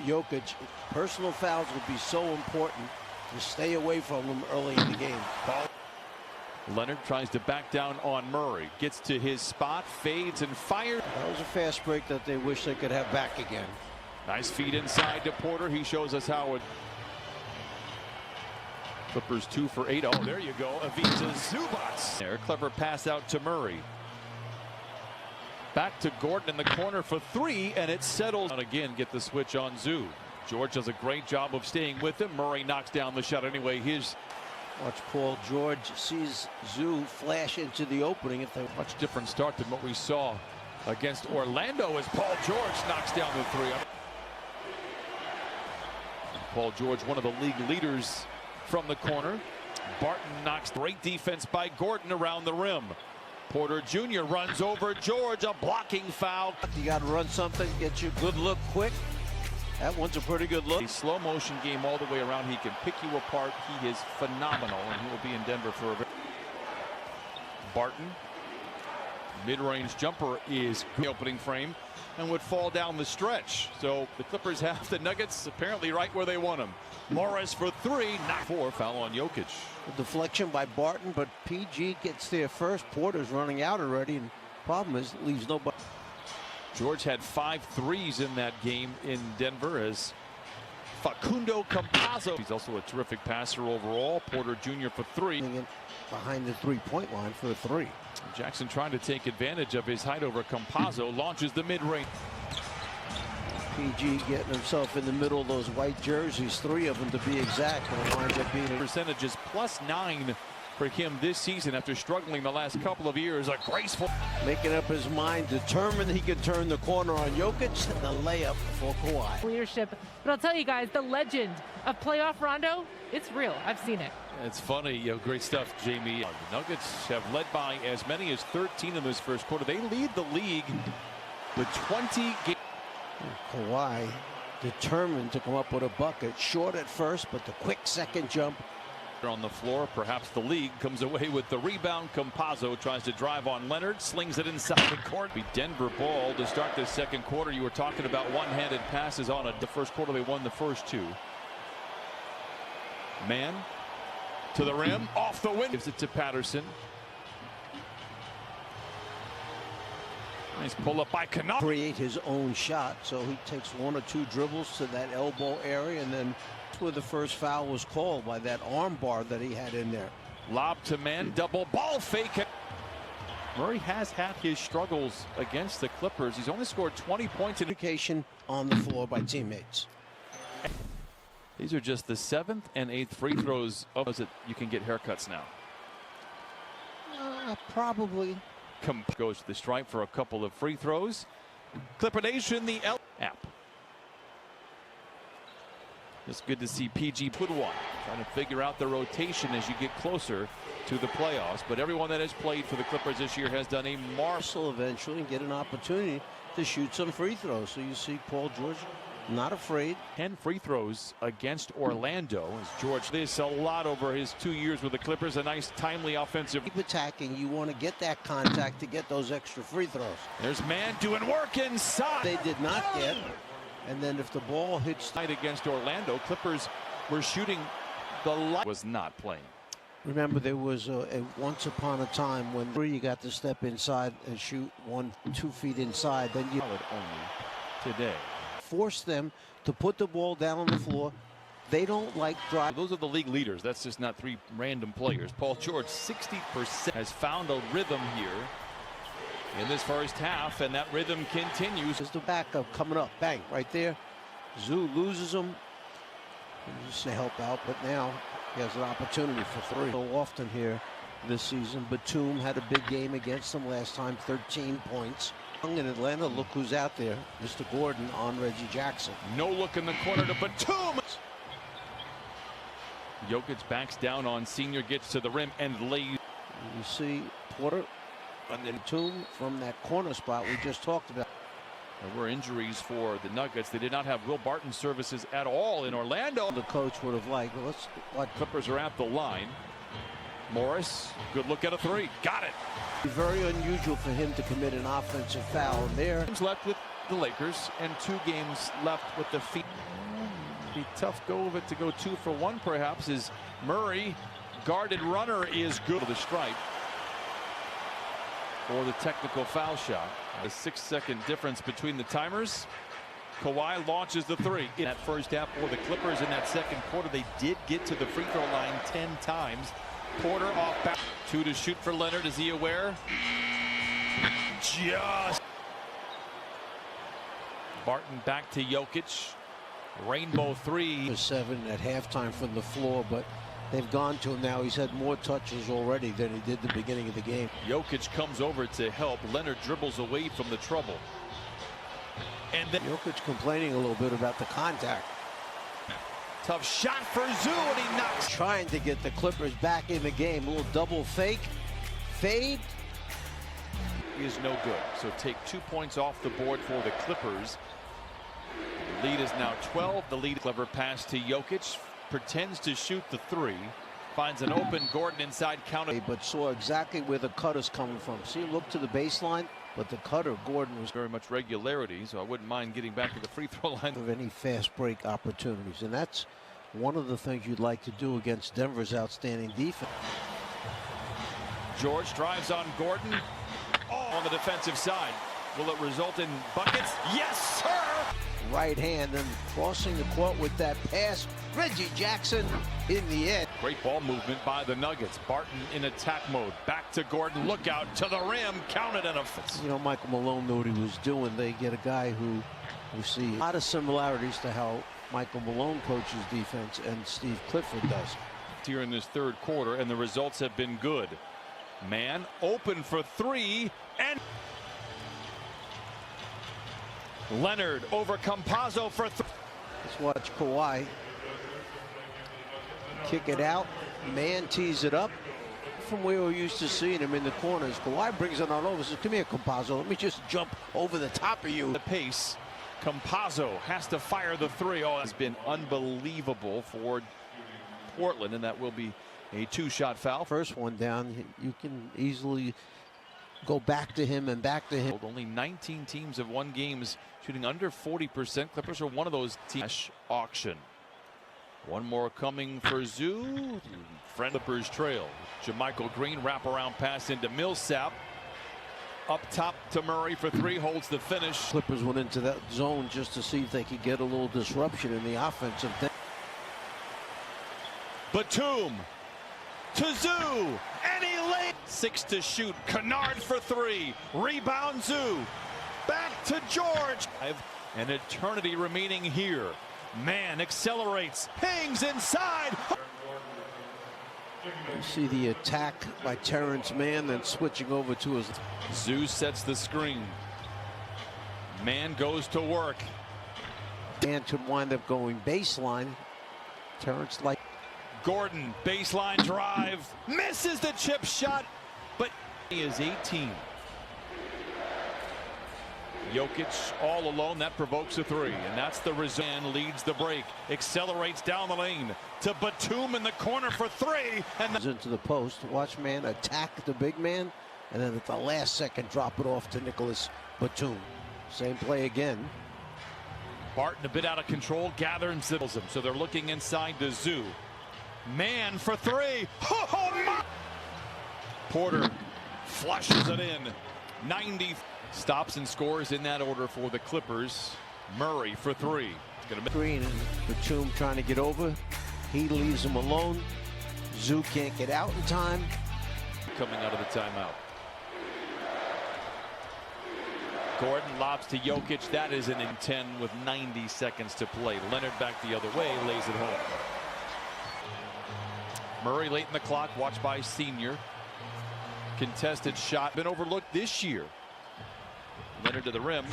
Jokic, personal fouls would be so important to stay away from him early in the game. Leonard tries to back down on Murray. Gets to his spot, fades and fires. That was a fast break that they wish they could have back again. Nice feed inside to Porter. He shows us how it. Clippers 2 for 8. Oh, there you go. Ivica Zubac. There, clever pass out to Murray. Back to Gordon in the corner for 3, and it settles. And again, get the switch on Zoo. George does a great job of staying with him. Murray knocks down the shot anyway. Watch Paul George sees Zoo flash into the opening. If they much different start than what we saw against Orlando as Paul George knocks down the 3. Paul George, one of the league leaders from the corner. Barton knocks. Great defense by Gordon around the rim. Porter Jr. runs over George, a blocking foul. You got to run something, get you a good look quick. That one's a pretty good look. A slow motion game all the way around. He can pick you apart. He is phenomenal, and he will be in Denver for a bit. Barton, mid-range jumper is the opening frame and would fall down the stretch. So the Clippers have the Nuggets apparently right where they want them. Morris for 3, not 4. Foul on Jokic. A deflection by Barton, but PG gets there first. Porter's running out already, and problem is leaves nobody. George had 5 threes in that game in Denver as Facundo Campazzo. He's also a terrific passer overall. Porter Jr. for 3. Behind the three-point line for a 3. Jackson trying to take advantage of his height over Campazzo. Launches the mid-range. PG getting himself in the middle of those white jerseys, 3 of them to be exact, and it winds up being percentages +9 for him this season after struggling the last couple of years. A graceful making up his mind, determined he could turn the corner on Jokic, and the layup for Kawhi. Leadership, but I'll tell you guys, the legend of playoff Rondo, it's real. I've seen it. It's funny, great stuff, Jamie. The Nuggets have led by as many as 13 in this first quarter. They lead the league with 20 games. Kawhi determined to come up with a bucket, short at first, but the quick second jump. On the floor, perhaps the league comes away with the rebound. Campazzo tries to drive on Leonard, slings it inside the court. Denver ball to start this second quarter. You were talking about one-handed passes on it. The first quarter, they won the first 2. Man to the rim, off the wing. Gives it to Patterson. Nice pull up by Canal. Create his own shot, so he takes 1 or 2 dribbles to that elbow area, and then that's where the first foul was called, by that arm bar that he had in there. Lob to man, double ball fake. Murray has had his struggles against the Clippers. He's only scored 20 points in education on the floor by teammates. These are just the 7th and 8th free throws. Oh, is it you can get haircuts now? Probably. Goes to the stripe for a couple of free throws. Clipper Nation, the app. It's good to see PG put one. Trying to figure out the rotation as you get closer to the playoffs. But everyone that has played for the Clippers this year has done a marvel. Eventually get an opportunity to shoot some free throws. So you see Paul George not afraid. 10 free throws against Orlando as George this a lot over his 2 years with the Clippers. A nice timely offensive. Keep attacking. You want to get that contact to get those extra free throws. There's man doing work inside. They did not get. And then if the ball hits night against Orlando, Clippers were shooting the light. Was not playing. Remember, there was a once upon a time when you got to step inside and shoot 1-2 feet inside. Then you only today. Force them to put the ball down on the floor. They don't like drive. Those are the league leaders. That's just not 3 random players. Paul George, 60%, has found a rhythm here in this first half, and that rhythm continues. There's the backup coming up. Bang, right there. Zoo loses him. Just to help out, but now he has an opportunity for 3. So often here this season. Batum had a big game against them last time, 13 points. In Atlanta, look who's out there. Mr. Gordon on Reggie Jackson. No look in the corner to Batum. Jokic backs down on senior, gets to the rim and lays. You see Porter and then Batum from that corner spot we just talked about. There were injuries for the Nuggets. They did not have Will Barton services at all in Orlando. The coach would have liked, well, let's what Clippers are at the line. Morris, good look at a 3. Got it. Very unusual for him to commit an offensive foul there. Left with the Lakers and 2 games left with the feet. Be tough go of it to go 2 for 1 perhaps as Murray guarded runner is good to the stripe or the technical foul shot. A 6-second difference between the timers. Kawhi launches the 3 in that first half for the Clippers. In that second quarter they did get to the free throw line 10 times. Porter off back 2 to shoot for Leonard. Is he aware? Just Barton back to Jokic. Rainbow 3. 7 at halftime from the floor, but they've gone to him now. He's had more touches already than he did the beginning of the game. Jokic comes over to help. Leonard dribbles away from the trouble. And then Jokic complaining a little bit about the contact. Tough shot for Zoo, and he knocks. Trying to get the Clippers back in the game. A little double fake. Fade. Is no good. So take 2 points off the board for the Clippers. The lead is now 12. The lead. Clever pass to Jokic. Pretends to shoot the 3. Finds an open Gordon inside counter. But saw exactly where the cutter's coming from. See, look to the baseline, but the cutter, Gordon, was Very much regularity, so I wouldn't mind getting back to the free throw line. of any fast break opportunities. And that's one of the things you'd like to do against Denver's outstanding defense. George drives on Gordon. On the defensive side. Will it result in buckets? Yes, sir! Right hand and crossing the court with that pass. Reggie Jackson in the end. Great ball movement by the Nuggets. Barton in attack mode. Back to Gordon. Look out to the rim. Counted and a. You know, Michael Malone knew what he was doing. They get a guy who you see a lot of similarities to how Michael Malone coaches defense and Steve Clifford does. Here in this third quarter, and the results have been good. Man open for 3, and Leonard over Campazzo for 3. Let's watch Kawhi kick it out. Man tees it up from where we're used to seeing him in the corners. Kawhi brings it on over. Says, "Come here, Campazzo. Let me just jump over the top of you." The pace. Campazzo has to fire the 3. Oh, it's been unbelievable for Portland, and that will be a 2-shot foul. First one down, you can easily go back to him and back to him. Only 19 teams have won games shooting under 40%. Clippers are one of those teams. Auction. One more coming for Zoo. Clippers trail. JaMychal Green wraparound pass into Millsap. Up top to Murray for 3. Holds the finish. Clippers went into that zone just to see if they could get a little disruption in the offensive thing. Batum to Zoo, and he laid 6 to shoot. Kennard for 3. Rebound Zoo. Back to George. An eternity remaining here. Man accelerates, hangs inside. You see the attack by Terrence Mann, then switching over to his. Zoo sets the screen. Man goes to work. Man could wind up going baseline. Terrence like. Gordon, baseline drive, misses the chip shot, but he is 18. Jokic all alone, that provokes a 3, and that's the result. Leads the break, accelerates down the lane to Batum in the corner for 3, and into the post. Watch Man attack the big man, and then at the last second drop it off to Nicholas Batum. Same play again. Barton a bit out of control, gathers him, so they're looking inside the Zoo. Man for 3. Oh, my. Porter flushes it in. 90. Stops and scores in that order for the Clippers. Murray for 3. Green and Batum trying to get over. He leaves him alone. Zoo can't get out in time. Coming out of the timeout. Gordon lobs to Jokic. That is an in 10 with 90 seconds to play. Leonard back the other way, lays it home. Murray late in the clock, watched by Senior. Contested shot, been overlooked this year. Leonard to the rim.